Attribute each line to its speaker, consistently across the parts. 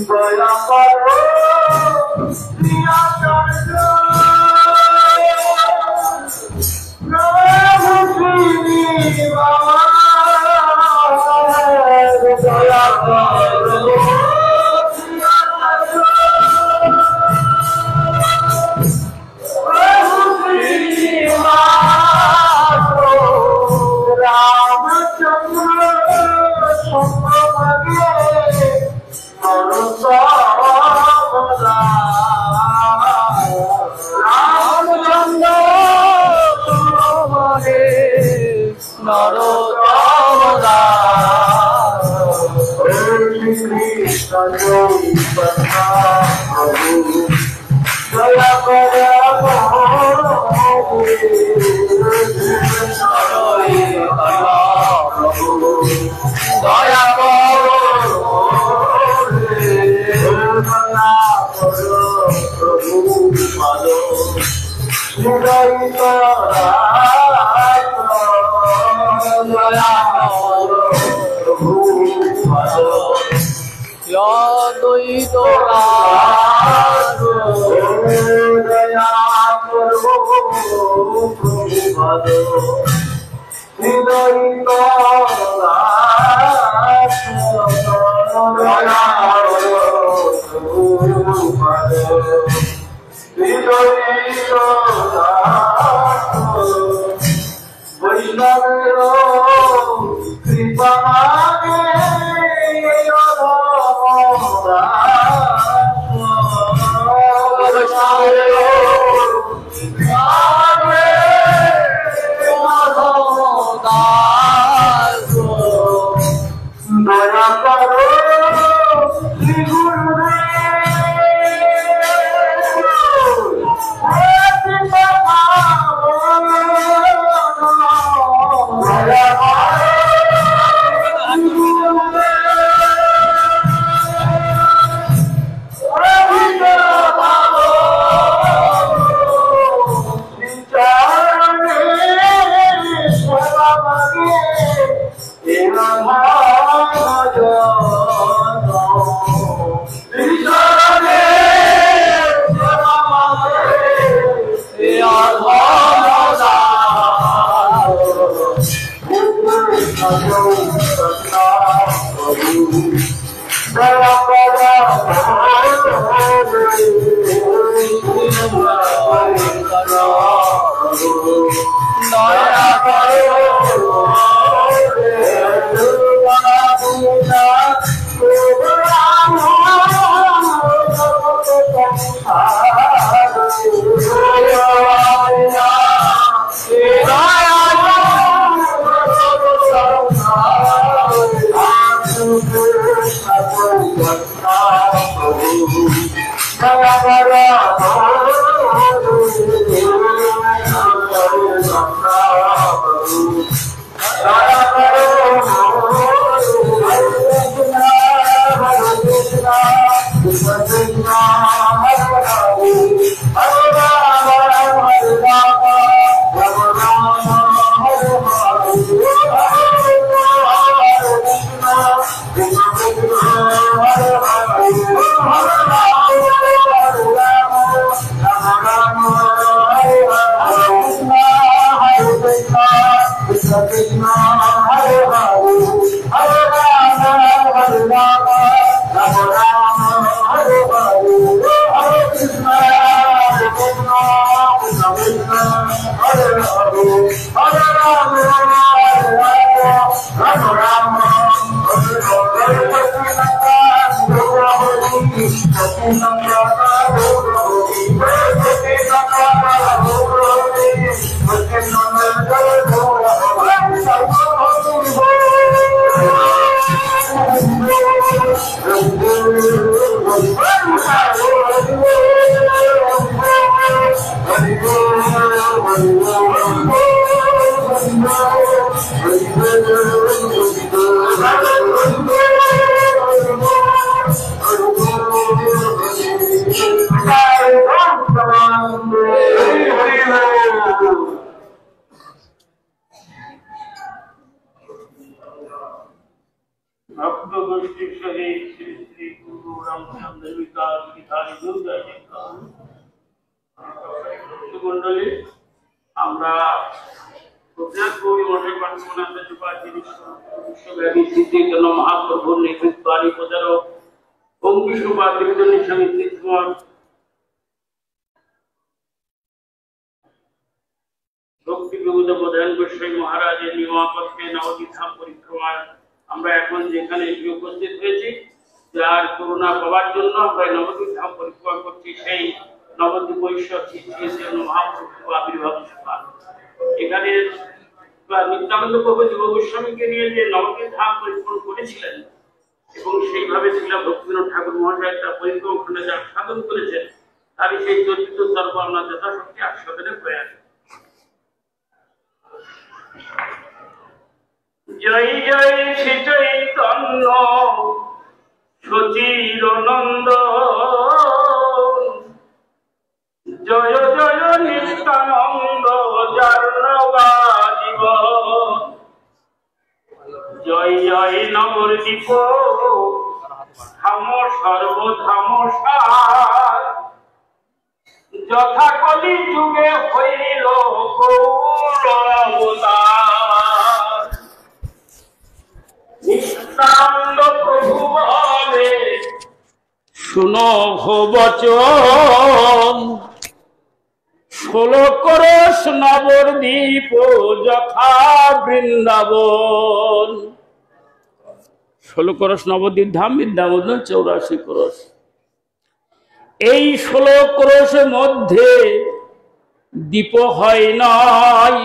Speaker 1: দয়া করো প্রিয়াচার্য প্রভু শ্রী বাবা দয়া করো প্রিয়াচার্য প্রভু শ্রী রামচন্দ্র সম্পর্কে রামচন্দ্র তোমারে নরোত্তম দাস কৃষ্ণ জগন্নাথ প্রভু দয়া করে প্রভু দয়া করো প্রভু পাদ দয়া প্রভু পাদ দ্বৈত দয়া করো প্রভু পাদ দ্বৈত বৈষ্ণবের কৃপা দয়া করো শ্রী
Speaker 2: भक्त गोष्ठी सहित श्री श्री गुरु रामचंद्र विकास विधारी दुर्गा मंडली আমরা বিশ্বব্যাপী শ্রীচৈতন্য মহাপ্রভুর নেতৃত্বাধীন প্রচারক ওম বিষ্ণুপাদ ত্রিবেদী স্বামী শ্রীকুমার ভক্তি বিভূত প্রধান গোস্বামী মহারাজের নিয়মাপত্রে নবদ্বীপ ধাম পরিক্রমায় আমরা এখন যেখানে উপস্থিত হয়েছি যার করুণা পাওয়ার জন্য আমরা নবদ্বীপ ধাম পরিক্রমা করছি সেই নবদ্বীপ ঈশ্বর শ্রীচৈতন্য মহাপ্রভু আবির্ভাব সভা এখানে নিত্যানন্দ প্রভু যুব গোস্বামীকে নিয়ে যে নবদ্বীপ ধাম পরিক্রমা করেছিলেন এবং সেইভাবে ছিলা ভক্তিবিনোদ ঠাকুর মহাশয় তার পরিক্রমা যা সাধন করেছেন তারই সেই চরিত্র তর্ক আমরা যথাশক্তি আস্বাদনে প্রয়াস। জয় জয় শ্রী চৈতন্য সচিরানন্দ জয় জয় নিত্যানন্দ যার নবা জীবন জয় জয় নবদ্বীপ ধাম সর্বধাম সার যথা কলি যুগে হইল গৌর অবতার নিত্যানন্দ প্রভু বলে শুনো বচন 16 করস নবদ্বীপ যথা বৃন্দাবন 16 করস নবদ্বীপ ধাম বৃন্দাবন 84 করস এই 16 করসের মধ্যে দ্বীপ হয় নাই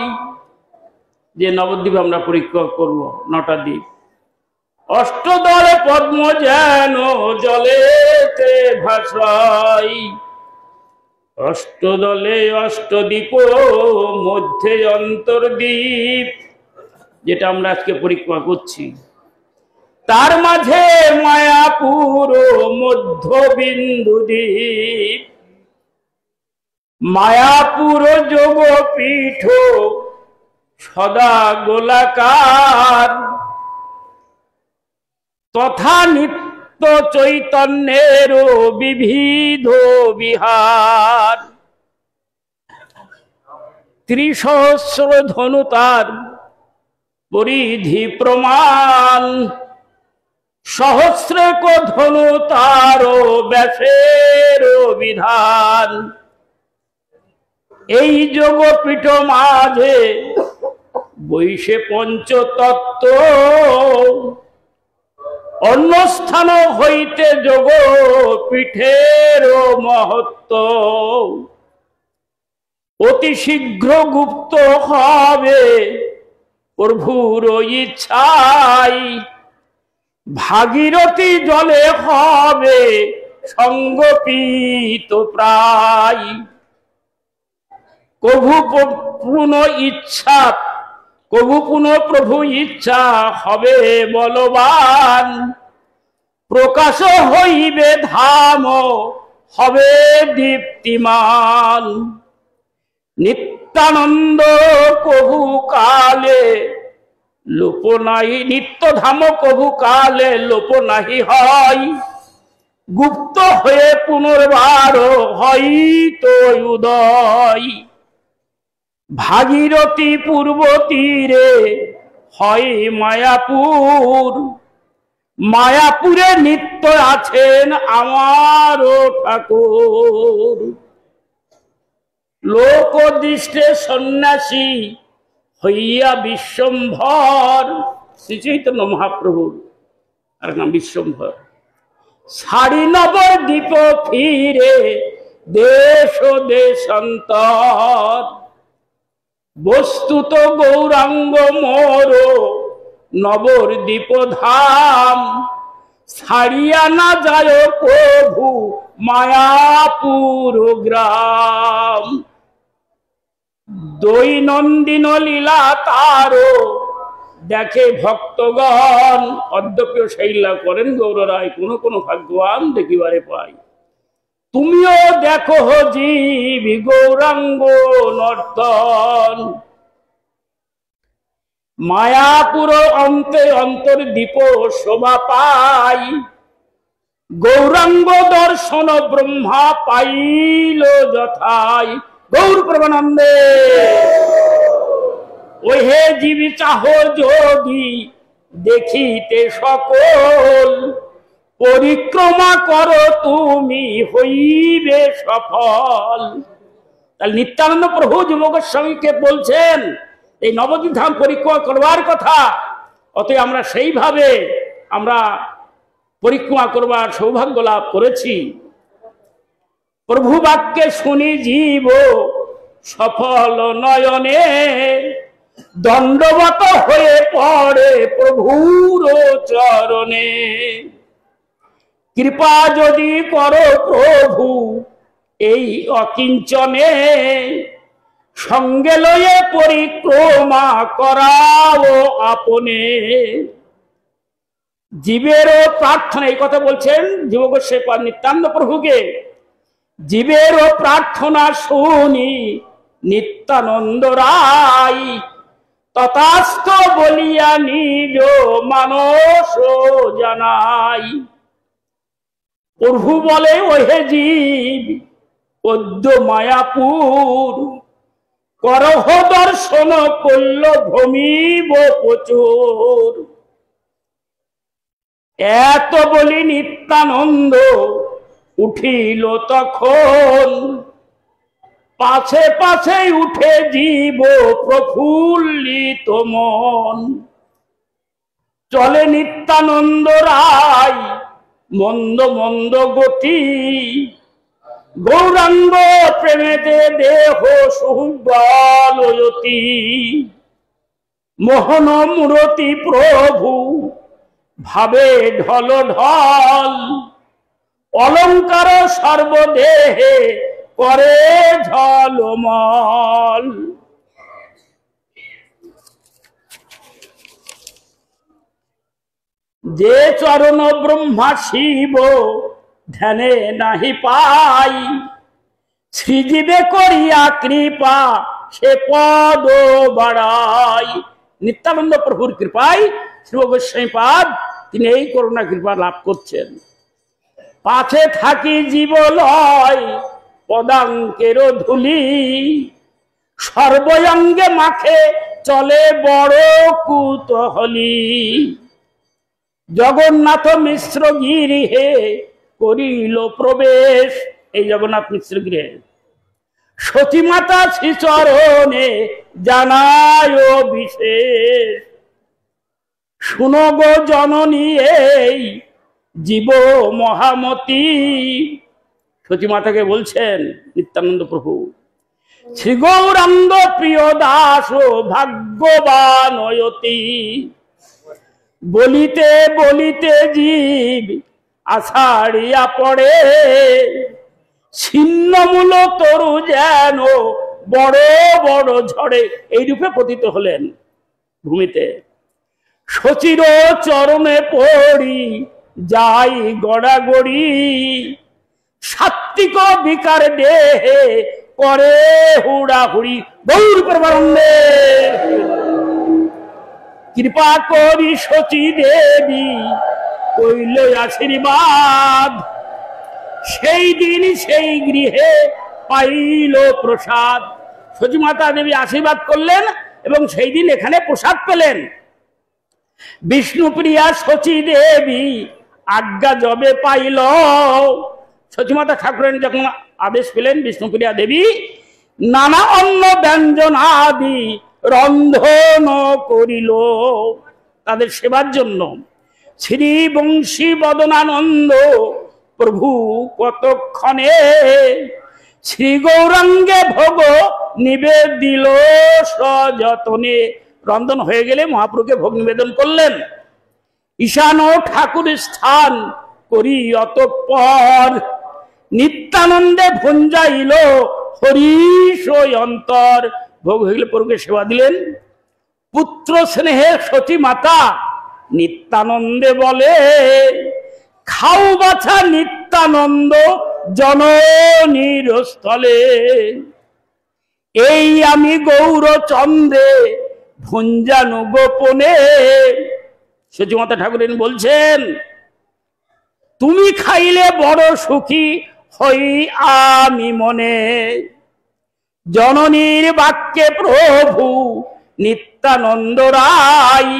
Speaker 2: যে নবদ্বীপ আমরা পরীক্ষা করব 9টা দ্বীপ অষ্টদলে পদ্ম যেন জলেতে ভাসাই অষ্টদলে অষ্টদ্বীপ মধ্যে অন্তর্দ্বীপ যেটা আমরা আজকে পরীক্ষা করছি তার মাঝে মায়াপুর মধ্যবিন্দু দ্বীপ মায়াপুর যোগপীঠ সদা গোলাকার তথা নিত্য চৈতন্যের বিবিধ বিহার ত্রিসহস্র ধনু তার পরিধি প্রমাণ সহস্রেক ধনু তার ব্যাসের বিধান এই যোগপীঠ মাঝে বৈশে পঞ্চতত্ত্ব অন্য স্থান হইতে যোগ পীঠের মহত্ব অতি শীঘ্র গুপ্ত হবে প্রভুর ইচ্ছাই ভাগীরথী জলে হবে সঙ্গপিত প্রায় কভু পূর্ণ ইচ্ছা কভু পুনঃ প্রভু ইচ্ছা হবে বলবান প্রকাশ হইবে ধাম হবে দীপ্তিমান নিত্যানন্দ কভু কালে লোপ নাহি নিত্য ধাম কভু কালে লোপ নাহি হয় গুপ্ত হয়ে পুনর্বার হইতো উদয় ভাগীরথী পূর্ব তীরে হয় মায়াপুর মায়াপুরে নিত্য আছেন আমারও ঠাকুর লোক দৃষ্টে সন্ন্যাসী হইয়া বিশ্বম্ভর শ্রী চৈতন্য মহাপ্রভুর আর নাম বিশ্বম্ভর সাড়ি নবদ্বীপ ফিরে দেশ দেশান্তর বস্তুত গৌরাঙ্গ মোর নবদ্বীপ ধাম ছাড়িয়া না যায় প্রভু মায়াপুর গ্রাম দৈনন্দিন লীলা তারো দেখে ভক্তগণ অদ্যপি শৈলা করেন গৌর রায় কোন কোন ভাগ্যবান দেখিবারে পাই তুমিও দেখো জীবী গৌরাঙ্গ নর্তন
Speaker 3: মায়াপুর অন্তে অন্তর্দীপ শোভা পাই, গৌরাঙ্গ দর্শন ব্রহ্মা পাইল যথাই। গৌর প্রেমানন্দে। ওহে জীব চাহ যদি দেখিতে সকল, পরিক্রমা করো তুমি হইবে সফল। তাহলে নিত্যানন্দ প্রভু যুব গোস্বামীকে বলছেন এই নবদ্বীপ ধাম পরিক্রমা করবার কথা। অতএব আমরা সেইভাবে আমরা পরিক্রমা করবার সৌভাগ্য লাভ করেছি। প্রভু বাক্যে শুনি জীব সফল নয়নে, দণ্ডবত হয়ে পড়ে প্রভুর চরণে। কৃপা যদি করো প্রভু এই অকিঞ্চনে, সঙ্গে লয়ে পরিক্রমা করাও আপনে। জীবেরও প্রার্থনা, এই কথা বলছেন জীব গোস্বামী নিত্যানন্দ প্রভুকে। জীবেরও প্রার্থনা শুনি নিত্যানন্দ রায়, তথাস্থ বলিয়া নিজ মানস জানাই। প্রভু বলে ওহে জীব পদ্য মায়াপুর, করহ দর্শন করল ভূমিব প্রচুর। এত বলি নিত্যানন্দ উঠিল তখন, পাছে পাছে উঠে জীব প্রফুল্লিত মন। চলে নিত্যানন্দ রায় মন্দ মন্দ গতি, গৌরাঙ্গ প্রেমেতে দেহ সুবলয়তি। মোহন মূরতি প্রভু ভাবে ঢল ঢল, অলঙ্কার সর্বদেহে করে ঝলমল। যে চরণ ব্রহ্মা শিব ধ্যানে নাহি পাই, শ্রীজীবে করিয়া কৃপা সে পদ বাড়াই। নিত্যানন্দ প্রভুর কৃপায় শ্রী গোস্বামী পাদ তিনি এই করুণা কৃপা লাভ করছেন। পাছে থাকি জীবলয় পদাঙ্কের ধুলি, সর্বঙ্গে মাখে চলে বড় কুতূহলী। জগন্নাথ মিশ্র গৃহে করিল প্রবেশ, এই জগন্নাথ মিশ্র গৃহে সতীমাতা শ্রীচরণে জানায় বিশেষ। শুনো গো জননী এই জীব মহামতি, সতীমাতাকে বলছেন নিত্যানন্দ প্রভু। শ্রী গৌরাঙ্গ প্রিয় দাস ভাগ্যবান অতি, বলিতে বলিতে জীব আষাঢ়িয়া পড়ে। ছিন্নমূল তরু যেন বড় বড় ঝড়ে, এই রূপে পতিত হলেন ভূমিতে। শচীর চরণে পড়ি যাই গড়াগড়ি, সাত্বিক বিকার দেহে করে হুড়াহুড়ি। গৌর প্রেমানন্দে। কৃপা করি শচী দেবী কইল আশীর্বাদ, সেই দিন সেই গৃহে পাইল প্রসাদ। শচী মাতা দেবী আশীর্বাদ করলেন এবং সেই দিন এখানে প্রসাদ পেলেন। বিষ্ণুপ্রিয়া শচী দেবী আজ্ঞা যবে পাইল, সতীমাতা ঠাকুরানী যখন আদেশ পেলেন বিষ্ণুপ্রিয়া দেবী নানা অন্ন ব্যঞ্জন আদি রন্ধন করিল তাদের সেবার জন্য। শ্রী বংশী বদনানন্দ প্রভু কতক্ষণে, শ্রী গৌরাঙ্গে ভোগ নিবেদিল সযতনে। রন্ধন হয়ে গেলে মহাপ্রভুকে ভোগ নিবেদন করলেন। ঈশান ঠাকুর স্থান করি অতঃপর, নিত্যানন্দে ভঞ্জাইল হরিষ অন্তর। ভোগ হয়ে গেলে প্রভুকে সেবা দিলেন। পুত্র স্নেহে সতী মাতা নিত্যানন্দে বলে, খাও বাছা নিত্যানন্দ জননীর স্থলে। এই আমি গৌরচন্দ্রে ভঞ্জানো গোপনে। সচিমাতা ঠাকুরেন বলছেন, তুমি খাইলে বড় সুখী হই আমি মনে। জননীর বাক্যে প্রভু নিত্যানন্দ রায়,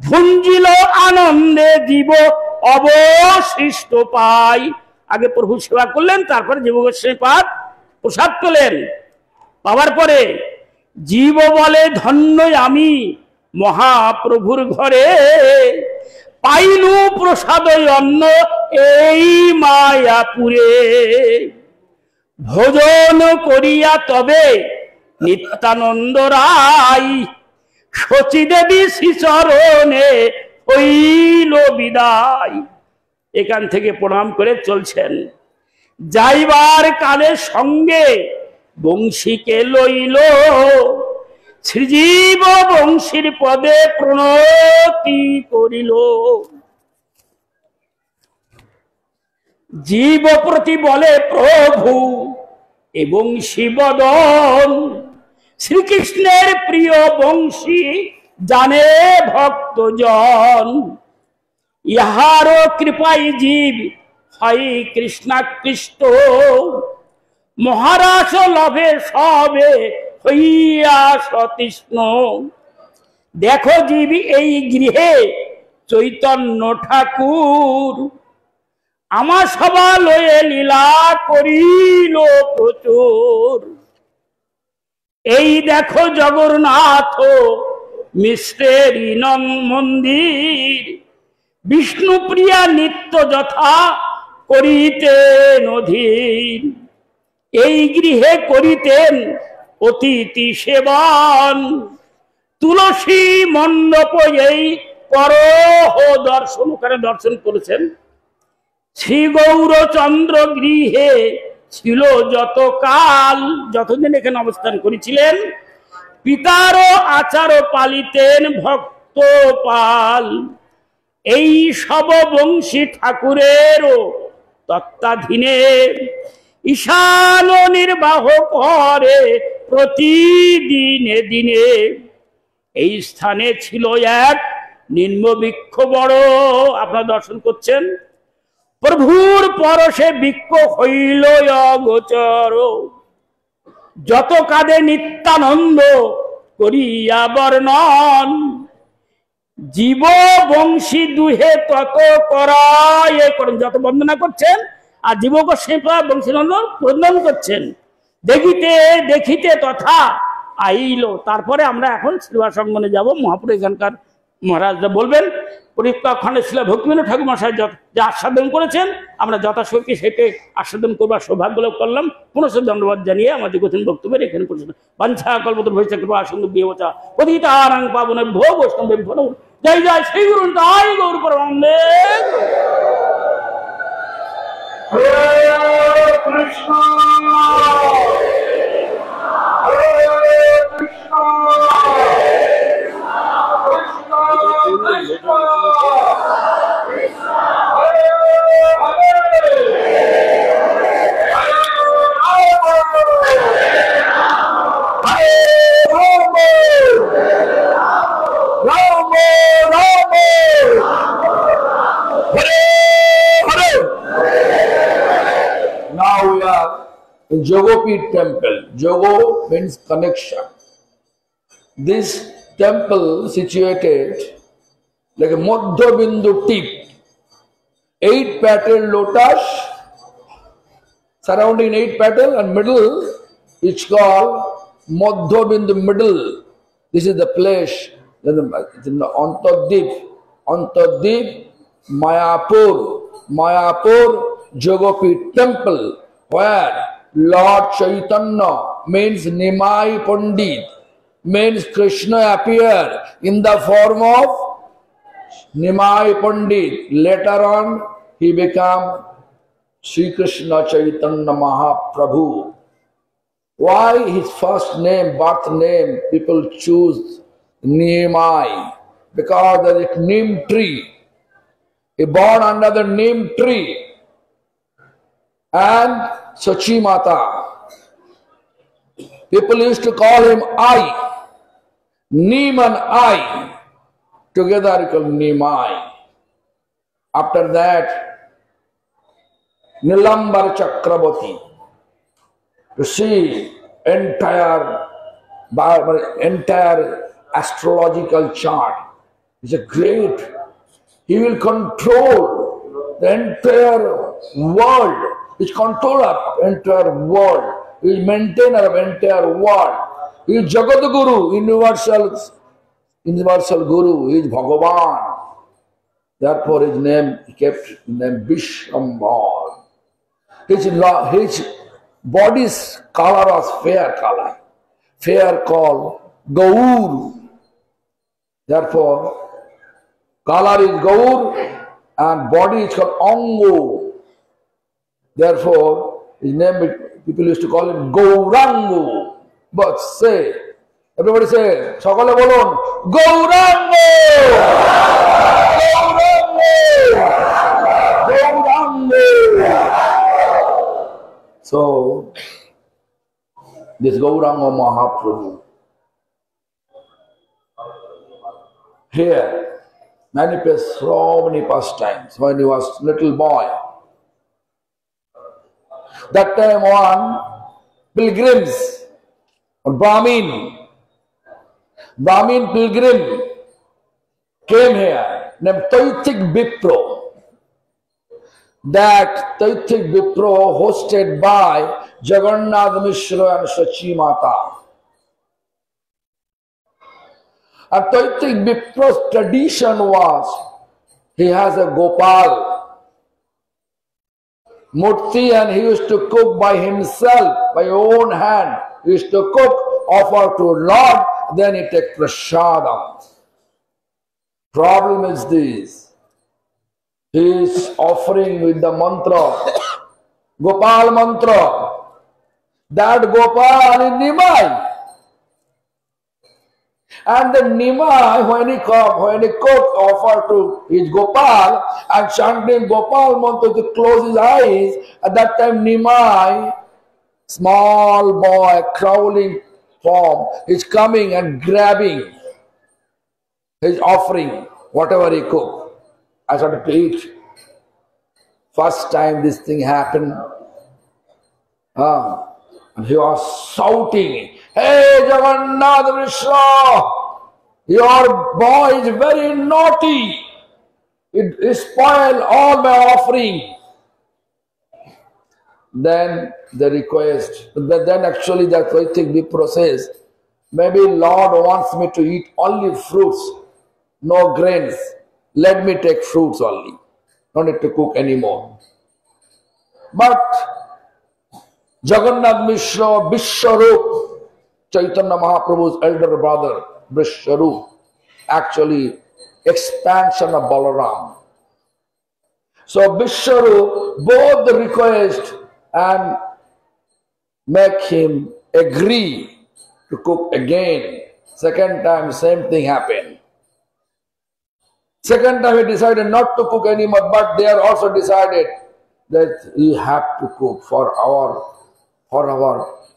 Speaker 3: ভুঞ্জিল আনন্দে জীব অবশিষ্ট পাই। আগে প্রভু সেবা করলেন, তারপরে জীবগোস্বামী পাদ প্রসাদ পেলেন। পাওয়ার পরে জীব বলে ধন্য আমি মহাপ্রভুর ঘরে, পাইনু প্রসাদ অন্ন এই মায়াপুরে। ভোজন করিয়া তবে নিত্যানন্দ রায়, সচিদেবী শ্রীচরণে হইল বিদায়। এখান থেকে প্রণাম করে চলছেন। যাইবার কালে সঙ্গে বংশীকে লইল, শ্রীজীব বংশীর পদে প্রণতি করিল। জীব প্রতি বলে প্রভু এবং শিবদন, শ্রীকৃষ্ণের প্রিয় বংশী জানে ভক্তজন। ইহারও কৃপাই জীব হয় কৃষ্ণাকৃষ্ট, মহারাজ লভে সবে হইয়া সতৃষ্ণ। দেখো জীব এই গৃহে চৈতন্য ঠাকুর, আমার সভা লয়ে লীলা করিল প্রচুর। এই দেখো জগন্নাথ মিশ্রের মন্দির, বিষ্ণুপ্রিয়া নিত্য যথা করিতেন অধীন। এই গৃহে করিতেন অতিথি সেবন, তুলসী মণ্ডপ এই করহ দর্শন। ওখানে দর্শন করেছেন। শ্রী গৌরচন্দ্র গৃহে ছিল যত কাল, যতদিন এখানে অবস্থান করেছিলেন, পিতারও আচার পালিতেন ভক্ত পাল। এই সব বংশী ঠাকুরেরও তত্ত্বাধীনে ঈশান নির্বাহ করে প্রতিদিনে দিনে। এই স্থানে ছিল এক নিম্নবৃক্ষ বড়, আপনারা দর্শন করছেন। প্রভুর পরশে বৃক্ষ হইল অগোচর, যত কাঁদে নিত্যানন্দ করিয়া বর্ণন। জীব বংশী দুহে তত করায় করেন, যত বন্দনা করছেন আর জীবকে সেবা বংশীনন্দন বন্দন করছেন। দেখিতে দেখিতে তথা আইল। তারপরে আমরা এখন শ্রীবাস অঙ্গনে যাব। মহাপুর এখানকার মহারাজরা বলবেন। পরিত্যাগখণ্ডে ছিল ভক্তিবিনোদ ঠাকুর মশাই যা আস্বাদন করেছেন, আমরা যথাশক্তি সেটি আস্বাদন করবার সৌভাগ্য লাভ করলাম। পুনশ্চ ধন্যবাদ জানিয়ে আমাদের কথিন বক্তব্যের এখানে পরিচালনা বাঞ্ছা কল্পতরু ভবিষ্যৎ কৃপা আসন্ন বিয়েবচা পতিতানাং পাবনেভ্যো বৈষ্ণবেভ্যো নমঃ। জয় জয় শ্রী গুরু তাই গৌর পরমানন্দে।
Speaker 1: হরে কৃষ্ণ হরে Krishna Krishna Krishna Hare Hare
Speaker 4: Now we are in Jogopit temple. Jogo means connection. This temple situated like a Madhya Bindu tip, 8-petal lotus surrounding 8 petal, and middle it's called Madhya Bindu middle. This is the place. It's in the Antardip, Mayapur Jogopit temple, where Lord Chaitanya means Nimai Pandit, means Krishna appeared in the form of Nimai Pandit. Later on he became Sri Krishna Chaitanya Mahaprabhu. Why his first name, birth name, people choose Nimai? Because there is Nim tree. He born under the Nim tree. And Sachimata. People used to call him I. Neem and I, together called Nimai. After that, Nilambar Chakraborty. To see entire astrological chart. It's a great. He will control the entire world. He's controller of entire world. He is maintainer of entire world. He is Jagat Guru, universal Guru. He is Bhagavan. Therefore, his name he kept his name Vishwambar. His body's color was fair color. Fair called Gaur. Therefore, color is Gaur and body is called Ango. Therefore, his name people used to call him Gaurango. But say, everybody say, Sakale bolon, Gaurango! Gaurango! Gaurango! So, this Gauranga Mahaprabhu here manifests so many pastimes when he was little boy. That time one pilgrims or Brahmin pilgrim came here named Taitik Bipro. That Taitik Bipro hosted by Jagannath Mishra and Sachi Mata. And Taitik Bipro's tradition was, he has a Gopal Murti and he used to cook by himself, by own hand. He used to cook, offer to Lord, then he take prasadam. Problem is this, he is offering with the mantra, Gopal mantra. That Gopal is Nimai. And the Nimai, when he cook, offer to his Gopal and chanting Gopal mantra to close his eyes. At that time, Nimai, small boy, crawling form, is coming and grabbing his offering, whatever he cooked. I started to eat. First time this thing happened. And he was shouting, "Hey Jagannath Mishra, your boy is very naughty. It spoiled all my offering." Then the request, then actually that Taitik Bipro says, maybe Lord wants me to eat only fruits, no grains. Let me take fruits only. No need to cook anymore. But Jagannath Mishra, Vishwarup, Chaitanya Mahaprabhu's elder brother, Vishwarup, actually expansion of Balaram. So Vishwarup both the request and make him agree to cook again. Second time, same thing happened. Second time he decided not to cook anymore, but they are also decided that we have to cook for our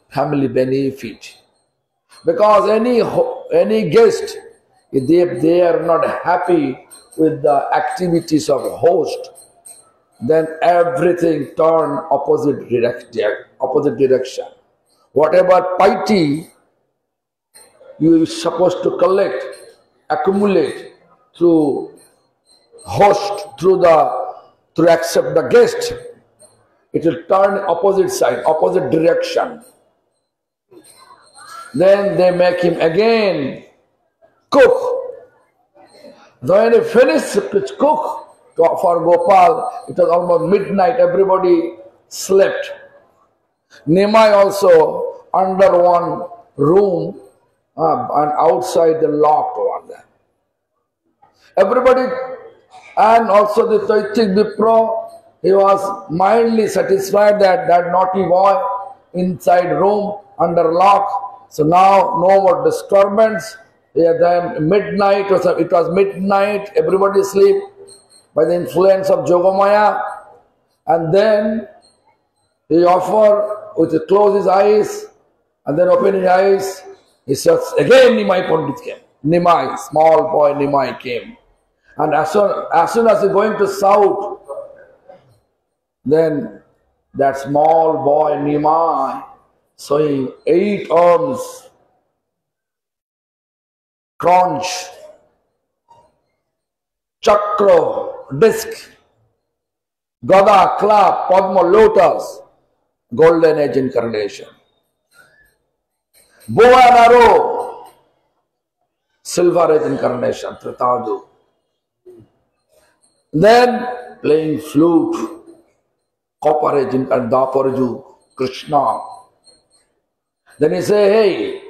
Speaker 4: family benefit. Because any guest, if they are not happy with the activities of host, then everything turn opposite direction. Whatever piety you are supposed to collect, accumulate through host, through accept the guest, it will turn opposite side, opposite direction. Then they make him again cook. When he finished to cook for Gopal, it was almost midnight, everybody slept. Nimai also under one room and outside the locked one there. Everybody, and also the Taitik Bipro, he was mildly satisfied that naughty boy inside room under lock. So now no more disturbance. Then midnight, it was midnight, everybody sleep by the influence of Jogamaya. And then he offered, with close his eyes and then open his eyes He says, again Nimai Pandit came. Nimai, small boy Nimai came. And as soon as he's going to south, then that small boy Nimai, showing 8 arms, conch, chakra, disc, gada, club, padma, lotus, golden age incarnation. Bow and arrow, silver age incarnation, Tritadu. Then playing flute, copper age incarnation, Daparaju, Krishna. Then he say, hey,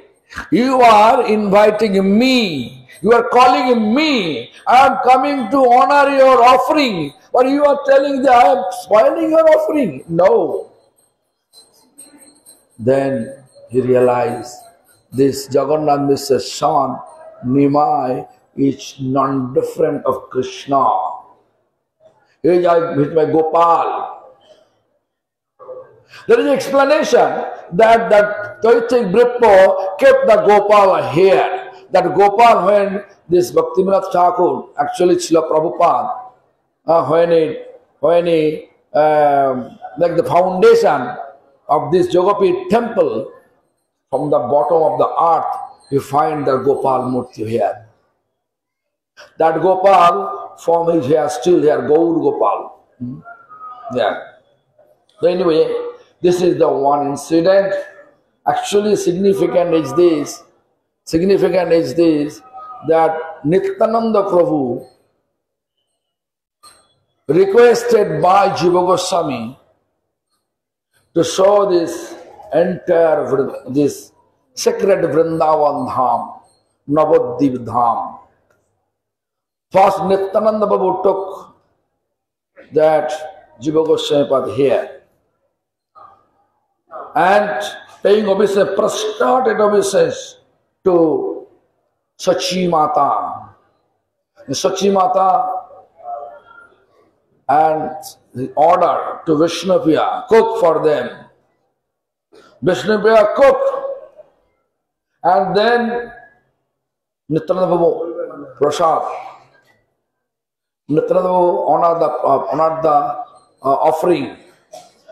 Speaker 4: you are inviting me, you are calling me, I am coming to honor your offering, but you are telling that I am spoiling your offering. No. Then he realized this Jagannath Mishra's son, Nimai, is non-different of Krishna. He is my Gopal. There is an explanation that Toitik Brippo kept the Gopal here. That Gopal, when this Bhaktivinoda Thakur, actually Srila Prabhupada, when he like the foundation of this Jogapith temple, from the bottom of the earth, you find the Gopal Murti here. That Gopal from his hair still here, Gaur Gopal. Yeah. So anyway, this is the one incident. Actually significant is this that Nityananda Prabhu requested by Jiva Goswami to show this entire, this sacred Vrindavan Dham, Navadvip Dham. First Nityananda Prabhu took that Jiva Goswami Pad here and paying obeisance, prostrated obeisance to Sachi Mata. Sachi Mata and the order to Vishnupriya, cook for them. Vishnupriya cooked, and then Nityananda Prabhu prasad. Nityananda Prabhu honored the offering.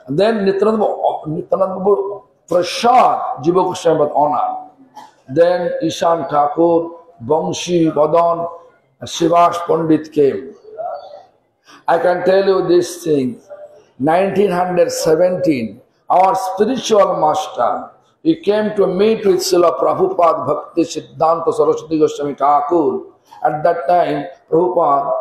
Speaker 4: And then Nityananda Prabhu prasad Jiva Goswami honored. Then Ishan Thakur, Bangshi, Badan, and Shivash Pandit came. I can tell you this thing. 1917, our spiritual master, he came to meet with Srila Prabhupada Bhakti Siddhanta Saraswati Goswami Thakur. At that time, Prabhupada,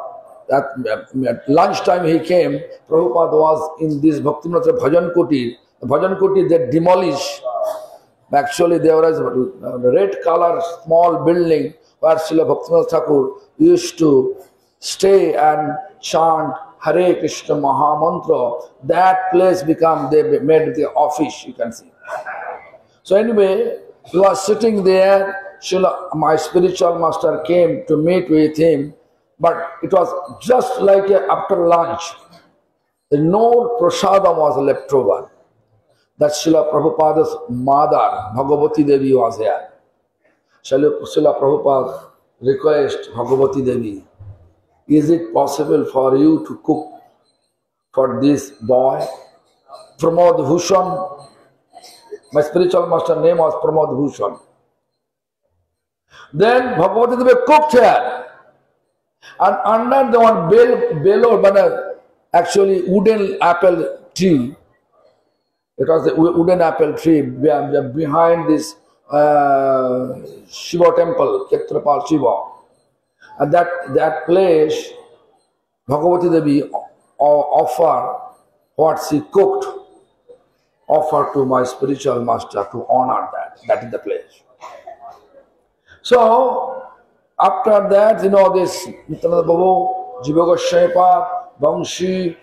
Speaker 4: at lunchtime he came, Prabhupada was in this Bhaktivinoda Bhajan Kuti. The Bhajan Kuti they demolished. Actually, there was a red color small building where Srila Bhaktivinoda Thakur used to stay and chant Hare Krishna Mahamantra. That place they made the office, you can see. So anyway, he was sitting there, my spiritual master came to meet with him, but it was just like after lunch. No prasadam was left over. That Srila Prabhupada's mother, Bhagavati Devi, was here. Srila Prabhupada request Bhagavati Devi, is it possible for you to cook for this boy? Pramod Bhushan. My spiritual master name was Pramod Bhushan. Then Bhagavati Devi cooked here. And under the one belo, actually wooden apple tree. It was a wooden apple tree behind this Shiva temple, Kshetrapal Shiva. At that place, Bhagavati Devi offered what she cooked, offered to my spiritual master to honor that. That is the place. So, after that, this Nityananda Prabhu, Jiva Goswami Pad, Bangshi,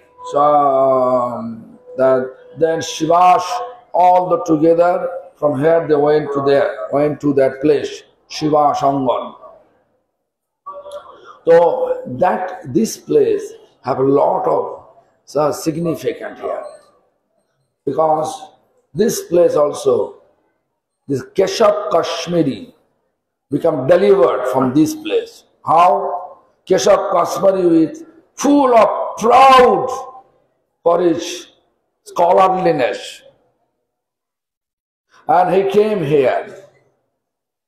Speaker 4: then Shivash, all the together, from here they went to that place, Shiva Shangan. So this place have a lot of significance here. Because this place also, this Keshav Kashmiri become delivered from this place. How? Keshav Kashmiri with full of proud for his scholarliness. And he came here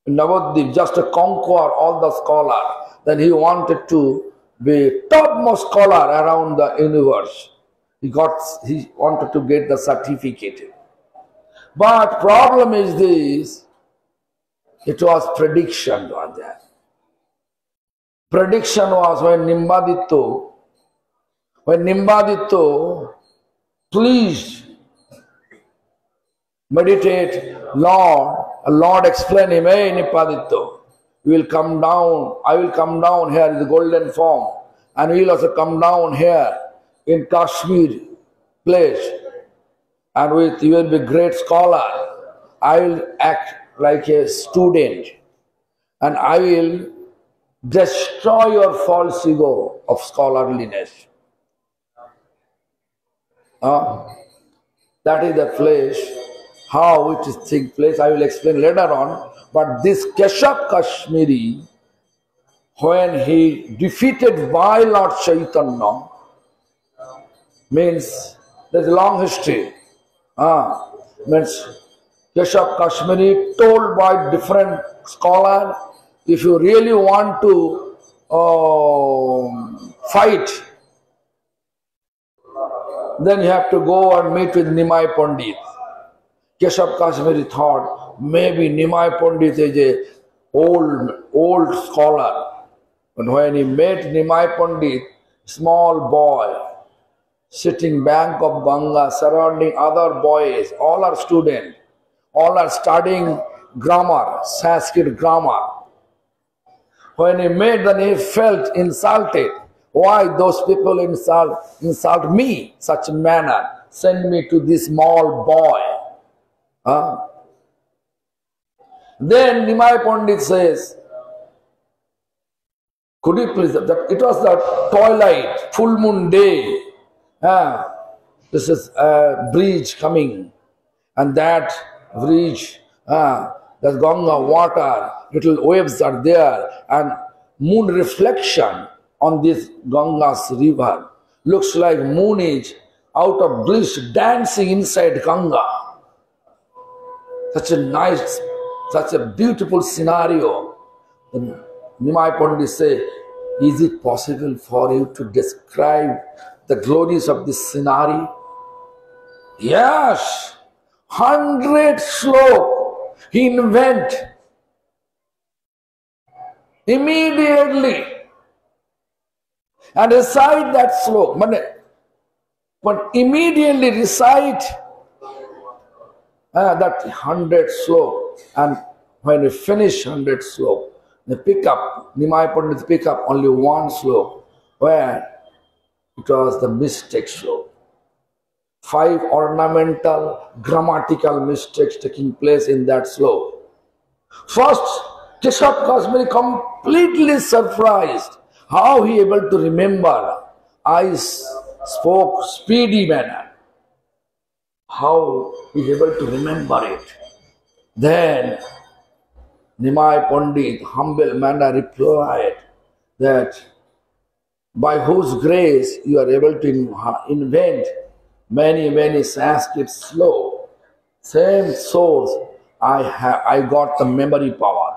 Speaker 4: in Navadvip just to conquer all the scholars. Then he wanted to be topmost scholar around the universe. He wanted to get the certificate. But problem is this, it was prediction was there. Prediction was when Nimbaditya pleased meditate, Lord explained him, hey Nimbaditya, you will come down, I will come down here in the golden form, and we will also come down here in Kashmir place, and you will be great scholar. I will act like a student, and I will destroy your false ego of scholarliness. That is the place, how it is taking place, I will explain later on. But this Keshav Kashmiri, when he defeated by Lord Chaitanya, means there's a long history. Means Keshav Kashmiri told by different scholars, if you really want to fight, then you have to go and meet with Nimai Pandit. Keshav Kashmiri thought maybe Nimai Pandit is a old scholar. But when he met Nimai Pandit, small boy, sitting bank of Ganga, surrounding other boys, all are students, all are studying grammar, Sanskrit grammar. When he met, then he felt insulted. Why those people insult me such a manner, send me to this small boy? Then Nimai Pandit says, could you please, it was the twilight, full moon day. This is a bridge coming, and that bridge, there's Ganga water, little waves are there, and moon reflection on this Ganga's river. Looks like moon is out of bliss dancing inside Ganga. Such a nice, such a beautiful scenario. Then Nimai Pandit say, is it possible for you to describe the glories of this scenario? Yes, 100 slok he invent immediately and recite that slok. But immediately recite that 100 slok, and when you finish 100 slok, they pick up, Nimai Pandit pick up only one slok, where it was the mistake slok. 5 ornamental grammatical mistakes taking place in that slok. First, Keshav Kashmiri completely surprised how he able to remember. I spoke speedy manner. How he able to remember it. Then Nimai Pandit, humble manner, replied that by whose grace you are able to invent many Sanskrit slok. Same source, I got the memory power.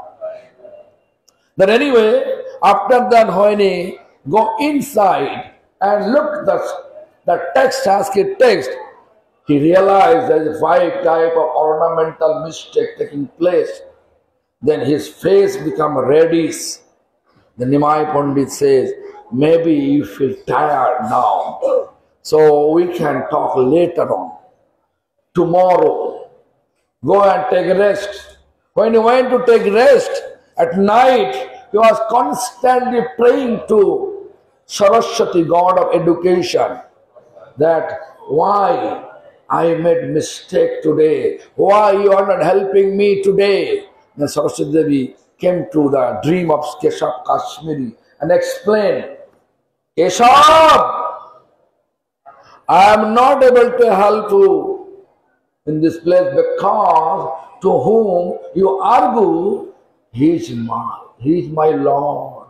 Speaker 4: Then anyway, after that, when he go inside and look the text, Sanskrit text, he realized there is 5 type of ornamental mistake taking place. Then his face become reddish. The Nimai Pandit says, maybe you feel tired now, so we can talk later on. Tomorrow, go and take rest. When he went to take rest, at night, he was constantly praying to Saraswati, God of education, that why I made mistake today, why you are not helping me today. Then Saraswati Devi came to the dream of Keshav Kashmiri and explained, Keshav, I am not able to help you in this place because to whom you argue, he is my Lord.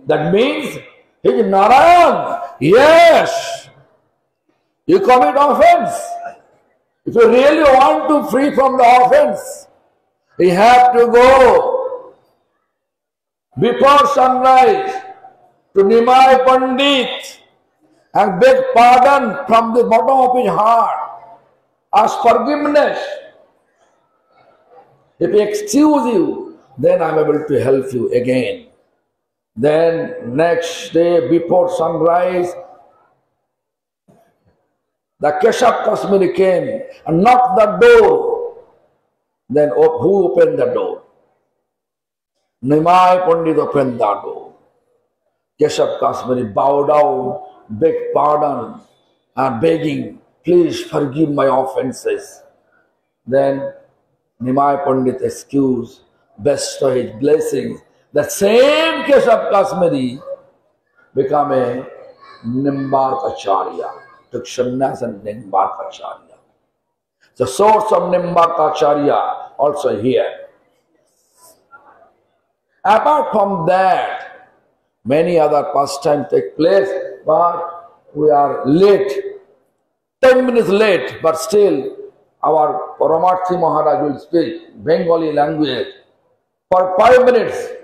Speaker 4: That means he is Narayan. Yes, you commit offense. If you really want to free from the offense, you have to go before sunrise to Nimai Pandit and beg pardon from the bottom of his heart. Ask forgiveness. If he excuse you, then I am able to help you again. Then next day before sunrise, the Keshav Kasmiri came and knocked the door. Then who opened the door? Nimai Pandit opened the door. Keshav Kasmiri bowed down, begged pardon and begging, please forgive my offenses. Then Nimai Pandit excused, bestowed his blessings. The same Keshav Kasmiri became a Nimbarkacharya, took sannyas and Nimbarkacharya. The source of Nimbarkacharya also here. Apart from that, many other pastimes take place, but we are late, 10 minutes late, but still our Paramarthi Maharaj will speak Bengali language for 5 minutes.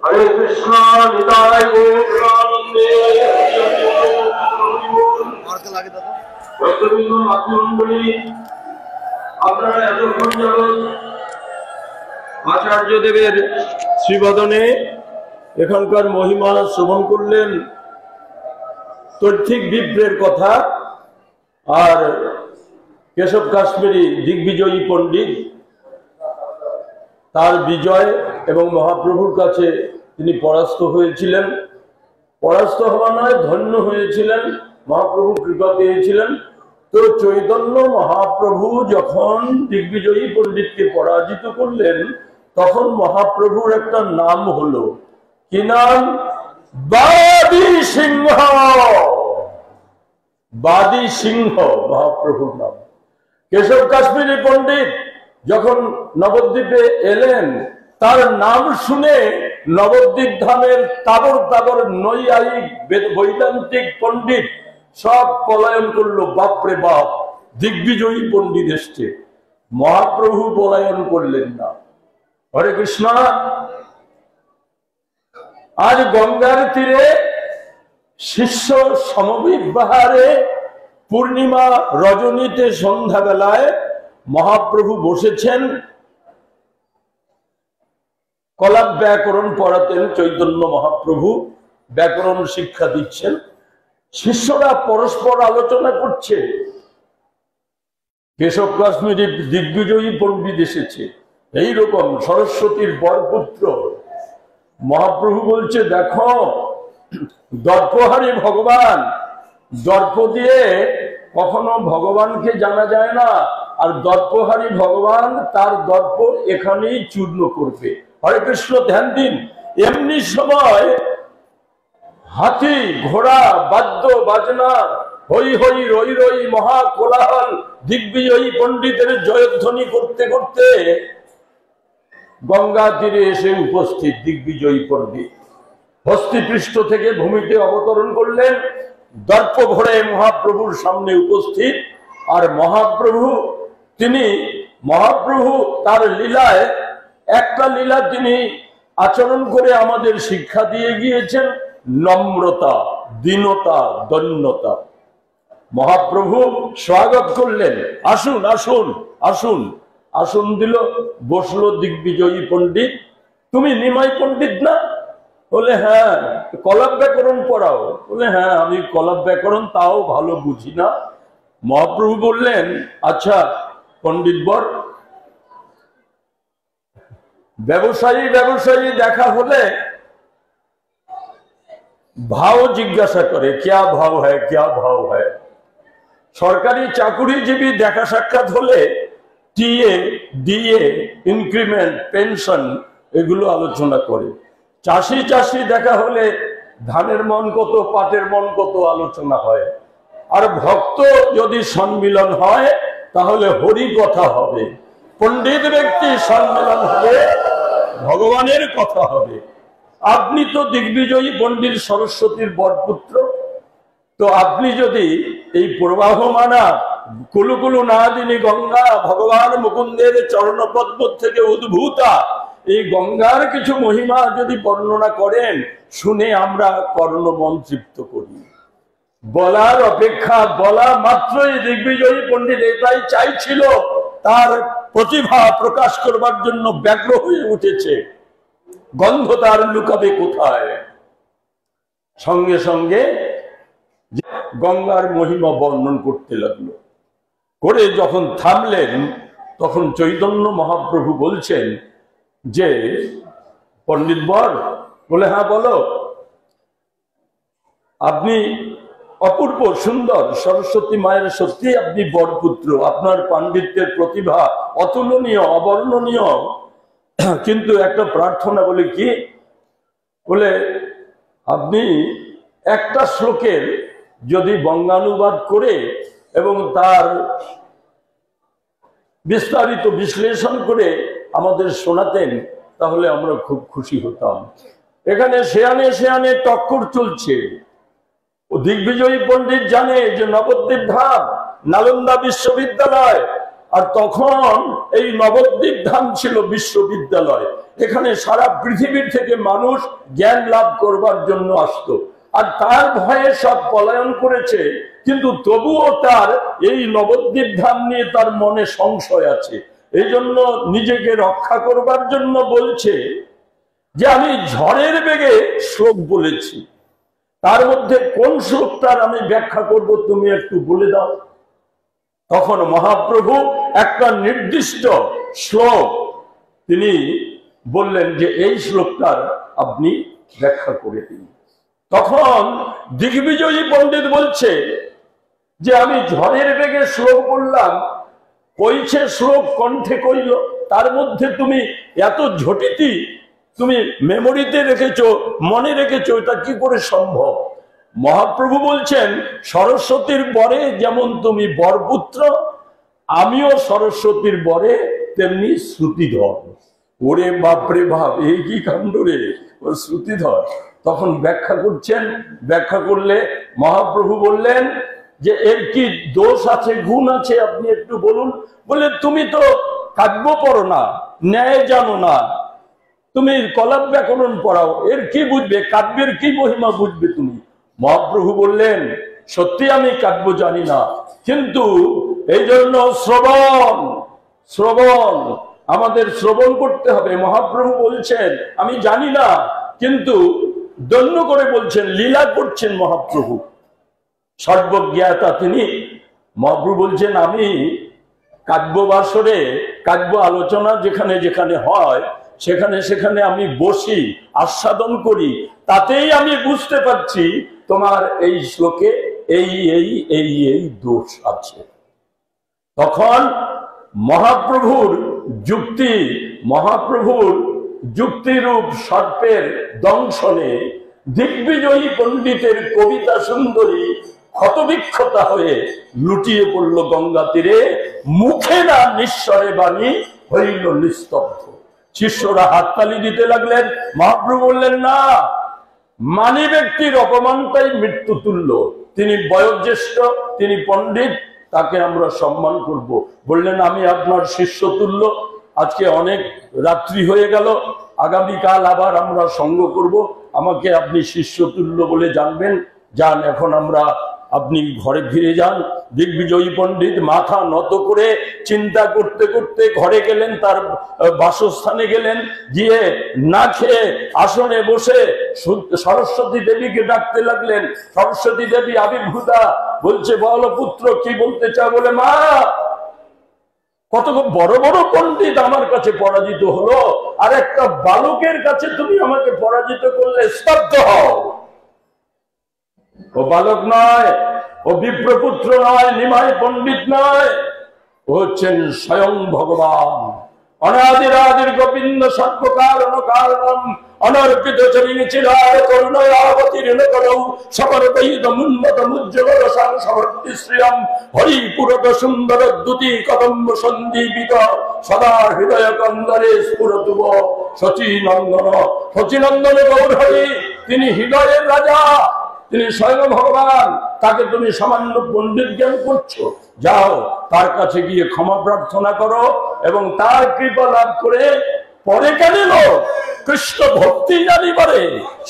Speaker 1: Hare Krishna, Nitaya Gaur-Premanande, ভক্তবৃন্দ, মাতৃমণ্ডলী, আপনারা এতক্ষণ যাবৎ আচার্যদেবের শ্রীবদনে এখানকার মহিমা শ্রবণ করলেন, তৈথিক বিপ্রের কথা। আর কেশব কাশ্মীরি দিগ্বিজয়ী পণ্ডিত, তার বিজয় এবং মহাপ্রভুর কাছে তিনি পরাস্ত হয়েছিলেন। পরাস্ত হওয়া নয়, ধন্য হয়েছিলেন, মহাপ্রভু কৃপা পেয়েছিলেন। তো চৈতন্য মহাপ্রভু যখন দিগ্বিজয়ী পণ্ডিতকে পরাজিত করলেন, তখন মহাপ্রভুর একটা নাম হলো, কি নাম? বাদী সিংহ। বাদী সিংহ মহাপ্রভুর নাম। কেশব কাশ্মীরি পণ্ডিত যখন নবদ্বীপে এলেন, তার নাম শুনে নবদ্বীপ ধামের তাবর তাবর নৈয়ায়িক বৈদান্তিক পণ্ডিত সব পলায়ন করলো। বাপরে বাপ, দিগ্বিজয়ী পণ্ডিত এসছে। মহাপ্রভু পলায়ন করলেন না। হরে কৃষ্ণ। আজ গঙ্গার তীরে শিষ্য সমবিবাহারে পূর্ণিমা রজনীতে সন্ধ্যাবেলায় মহাপ্রভু বসেছেন, কলাপ ব্যাকরণ পড়াতেন। চৈতন্য মহাপ্রভু ব্যাকরণ শিক্ষা দিচ্ছেন, শিষ্যরা পরস্পর আলোচনা করছে। কেশব কাশ্মীরি দিগ্বিজয়ী পণ্ডিত এসেছে, এইরকম সরস্বতীর বরপুত্র। মহাপ্রভু বলছে, দেখো দর্পহারী ভগবান, দর্প দিয়ে কখনো ভগবানকে জানা যায় না, আর দর্পহারী ভগবান তার দর্প এখানেই চূর্ণ করবে। হরে কৃষ্ণ, ধ্যান দিন। এমনি সময় হাতি, ঘোড়া, বাদ্য বাজনা, হই হই রই রই মহা কোলাহল, দিগ্বিজয়ী পণ্ডিতের জয়ধ্বনি করতে করতে গঙ্গা তীরে এসে উপস্থিত দিগ্বিজয়ী পণ্ডিত। হস্তিপৃষ্ঠ থেকে ভূমিতে অবতরণ করলেন, দর্প ভরে মহাপ্রভুর সামনে উপস্থিত। আর মহাপ্রভু তার লীলায় একটা লীলা তিনি আচরণ করে আমাদের শিক্ষা দিয়ে গিয়েছেন, নম্রতা, দীনতা, দৈন্যতা। মহাপ্রভু স্বাগত করলেন, আসুন আসুন আসুন। আসন দিল, বসলো দিগ্বিজয়ী পণ্ডিত। তুমি নিমাই পণ্ডিত না? বলে হ্যাঁ। কলাপ ব্যাকরণ পড়াও? বলে হ্যাঁ, আমি কলাপ ব্যাকরণ তাও ভালো বুঝি না। মহাপ্রভু বললেন, আচ্ছা পণ্ডিত বর, ব্যবসায়ী দেখা হলে ভাও জিজ্ঞাসা করে, ক্যা ভাও হ্যায়, ক্যা ভাও হ্যায়। সরকারি চাকুরিজীবী দেখা সাক্ষাৎ হলে টিএ ডিএ ইনক্রিমেন্ট পেনশন এগুলো আলোচনা করে। চাষি চাষি দেখা হলে ধানের মন কত পাটের মন কত আলোচনা হয়। আর ভক্ত যদি সম্মিলন হয় তাহলে হরি কথা হবে, পণ্ডিত ব্যক্তি সম্মিলন হবে ভগবানের কথা হবে। আপনি তো দিগ্বিজয়ী পণ্ডিত সরস্বতীর বরপুত্র, তো আপনি যদি এই প্রবাহমানা কুলুকুলু নাদিনী গঙ্গা ভগবান মুকুন্দের চরণপদ্ম থেকে উদ্ভূতা এই গঙ্গার কিছু মহিমা যদি বর্ণনা করেন, শুনে আমরা কর্ণমন তৃপ্ত করি। বলার অপেক্ষা বলা মাত্রই দিগ্বিজয়ী পণ্ডিত এটাই চাইছিল, তার প্রতিভা প্রকাশ করবার জন্য ব্যগ্র হয়ে উঠেছে। গন্ধ তার লুকাবে কোথায়? সঙ্গে সঙ্গে গঙ্গার মহিমা বর্ণন করতে লাগলো। করে যখন থামলেন তখন চৈতন্য মহাপ্রভু বলছেন যে পণ্ডিত বর, বলে হ্যাঁ বলো। আপনি অপূর্ব সুন্দর, সরস্বতী মায়ের সত্যি আপনি বরপুত্র, আপনার পাণ্ডিত্যের প্রতিভা অতুলনীয় অবর্ণনীয়, কিন্তু একটা প্রার্থনা। বলে কি? বলে আপনি একটা শ্লোকের যদি বঙ্গানুবাদ করে এবং তার বিস্তারিত বিশ্লেষণ করে আমাদের শোনাতেন তাহলে আমরা খুব খুশি হতাম। এখানে শেয়ানে শেয়ানে টক্কর চলছে। ও দিগ্বিজয়ী পণ্ডিত জানে যে নবদ্বীপ ধাম নালন্দা বিশ্ববিদ্যালয়, আর তখন এই নবদ্বীপ ধাম ছিল বিশ্ববিদ্যালয়। এখানে সারা পৃথিবীর থেকে মানুষ জ্ঞান লাভ করবার জন্য আসতো, আর তার ভয়ে সব পলায়ন করেছে। কিন্তু তবুও তার এই নবদ্বীপ ধাম নিয়ে তার মনে সংশয় আছে। এই জন্য নিজেকে রক্ষা করবার জন্য বলছে যে আমি ঝড়ের বেগে শ্লোক বলেছি, তার মধ্যে কোন শ্লোকটার আমি ব্যাখ্যা করব তুমি একটু বলে দাও। তখন মহাপ্রভু একটা নির্দিষ্ট শ্লোক তিনি বললেন যে এই শ্লোকটার আপনি ব্যাখ্যা করে দিন। তখন দিগ্বিজয়ী পণ্ডিত বলছে যে আমি ঝড়ের বেগে শ্লোক বললাম, কইছে শ্লোক কণ্ঠে কইল, তার মধ্যে তুমি এত ঝটিতি তুমি মেমোরিতে রেখেছো, মনে রেখেছো, এটা কি করে সম্ভব? মহাপ্রভু বলছেন সরস্বতীর বরে যেমন তুমি বরপুত্র, আমিও সরস্বতীর বরে তেমনি শ্রুতিধর। ওরে বাপরে বাপ, এই কি কাণ্ড রে, ও শ্রুতিধর। তখন ব্যাখ্যা করছেন, ব্যাখ্যা করলে মহাপ্রভু বললেন যে এর কি দোষ আছে, গুণ আছে, আপনি একটু বলুন। বলে তুমি তো কাব্য পড়ো না, ন্যায় জানো না, তুমি কলাপ ব্যাকরণ পড়াও, এর কি বুঝবে, কাব্যের কি মহিমা বুঝবে তুমি? মহাপ্রভু বললেন সত্যি আমি কাব্য জানি না, কিন্তু এই জন্য শ্রবণ আমাদের শ্রবণ করতে হবে। মহাপ্রভু বলছেন আমি জানি না, কিন্তু দন্য করে বলছেন, লীলা করছেন মহাপ্রভু, সর্বজ্ঞাতা তিনি। মহাপ্রভু বলছেন আমি কাব্য বাসরে, কাব্য আলোচনা যেখানে যেখানে হয় সেখানে সেখানে আমি বসি, আস্বাদন করি, তাতেই আমি বুঝতে পারছি তোমার এই শ্লোকে এই এই এই এই দোষ আছে। তখন মহাপ্রভুর যুক্তিরূপ সর্পের দংশনে দিগ্বিজয়ী পণ্ডিতের কবিতা সুন্দরী ক্ষতবিক্ষতা হয়ে লুটিয়ে পড়ল গঙ্গা তীরে, মুখে না নিঃস্বরে বাণী হইল নিস্তব্ধ। শিষ্যরা হাততালি দিতে লাগলেন। মহাপ্রভু বললেন না, মানি ব্যক্তির অপমানটাই মৃত্যু তুল্য, তিনি বয়োজ্যেষ্ঠ, তিনি পণ্ডিত, তাকে আমরা সম্মান করব। বললেন আমি আপনার শিষ্য তুল্য, আজকে অনেক রাত্রি হয়ে গেল, আগামীকাল আবার আমরা সঙ্গ করব, আমাকে আপনি শিষ্য তুল্য বলে জানবেন। যান, এখন আমরা, আপনি ঘরে ফিরে যান। দিগ্বিজয়ী পণ্ডিত মাথা নত করে চিন্তা করতে করতে ঘরে গেলেন, তার বাসস্থানে গেলেন, গিয়ে না খেয়ে আসনে বসে সরস্বতী দেবীকে ডাকতে লাগলেন। সরস্বতী দেবী আবির্ভূতা, বলছে বল পুত্র কি বলতে চাও? বলে মা, কত বড় বড় পণ্ডিত আমার কাছে পরাজিত হলো, আর একটা বালকের কাছে তুমি আমাকে পরাজিত করলে, স্তব্ধ হও। ও বালক নয়, ও বিপ্রপুত্র নয়, নিমাই পণ্ডিত নয়, ও হচ্ছেন স্বয়ং ভগবান। অনাদিরাদির গোবিন্দ সর্বকারণ কারণম অনর্পিত চরিণী চিরার করুণয়াবতীর্ণ করৌ সমর্পয়িতমুন্নতমুজ্জ্বল রসাং সমর্তি শ্রিয়ম হরিপুরত সুন্দর দ্যুতি কদম্ব সন্দীপিত সদা হৃদয় কন্দরে স্ফুরতুব শচীনন্দন। শচীনন্দন গৌরহরি, তিনি হৃদয়ের রাজা, তিনি স্বয়ং ভগবান। তাকে তুমি সামান্য পণ্ডিত জ্ঞান করছো, যাও তার কাছে গিয়ে ক্ষমা প্রার্থনা করো এবং তার কৃপা লাভ করে পরে কেন কৃষ্ণ ভক্তি জানিবারে।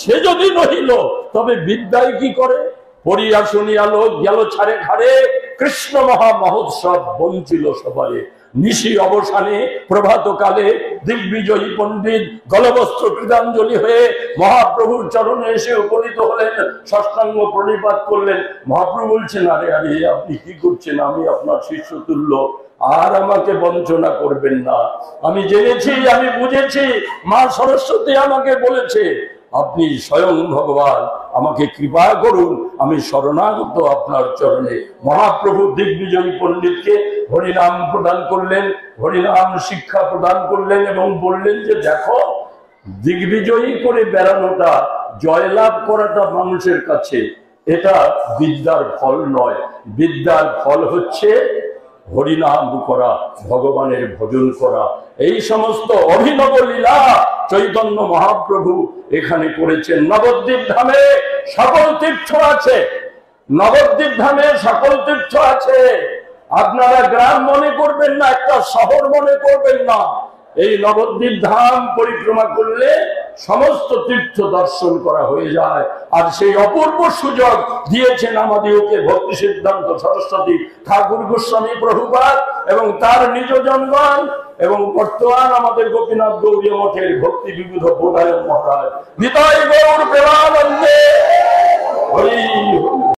Speaker 1: সে যদি নহিল তবে বিদ্যায় কি করে? পড়িয়া শুনিয়া লোক গেল ছাড়ে ঘাড়ে, কৃষ্ণ মহা মহোৎসব বঞ্চিল সবারে। নিশি অবসানে প্রভাত কালে দিগ্বিজয়ী পণ্ডিত গলবস্ত্র কৃতাঞ্জলি হয়ে মহাপ্রভুর চরণে এসে উপনীত হলেন, ষষ্ঠাঙ্গ প্রণিপাত করলেন। মহাপ্রভু বলছেন, আরে আরে আপনি কি করছেন? আমি আপনার শিষ্য তুল্য, আর আমাকে বঞ্চনা করবেন না। আমি জেনেছি, আমি বুঝেছি, মা সরস্বতী আমাকে বলেছে আপনি স্বয়ং ভগবান, আমাকে কৃপা করুন, আমি শরণাগত আপনার চরণে। মহাপ্রভু দিগ্বিজয়ী পণ্ডিতকে হরিনাম প্রদান করলেন, হরিনাম শিক্ষা প্রদান করলেন এবং বললেন যে দেখো, দিগ্বিজয়ী করে বেড়ানোটা, জয়লাভ করাটা মানুষের কাছে এটা বিদ্যার ফল নয়। বিদ্যার ফল হচ্ছে হরিনাম করা, ভগবানের ভজন করা। এই সমস্ত অভিনব লীলা চৈতন্য মহাপ্রভু এখানে করেছেন। নবদ্বীপ ধামে সকল তীর্থ আছে, নবদ্বীপ ধামে সকল তীর্থ আছে। আপনারা গ্রাম মনে করবেন না, একটা শহর মনে করবেন না। এই নবদ্বীপ ধাম পরিক্রমা করলে সমস্ত তীর্থ দর্শন করা হয়ে যায়। আর সেই অপূর্ব সুযোগ দিয়েছেন আমাদেরকে ভক্তি সিদ্ধান্ত সরস্বতী ঠাকুর গোস্বামী প্রভুপাদ এবং তার নিজ জনগণ এবং বর্তমান আমাদের গোপীনাথ গৌরী মঠের ভক্তি বিবিধ বোধায়ন মহারাজ। নিতাই গৌর প্রেমানন্দে হরি হরি।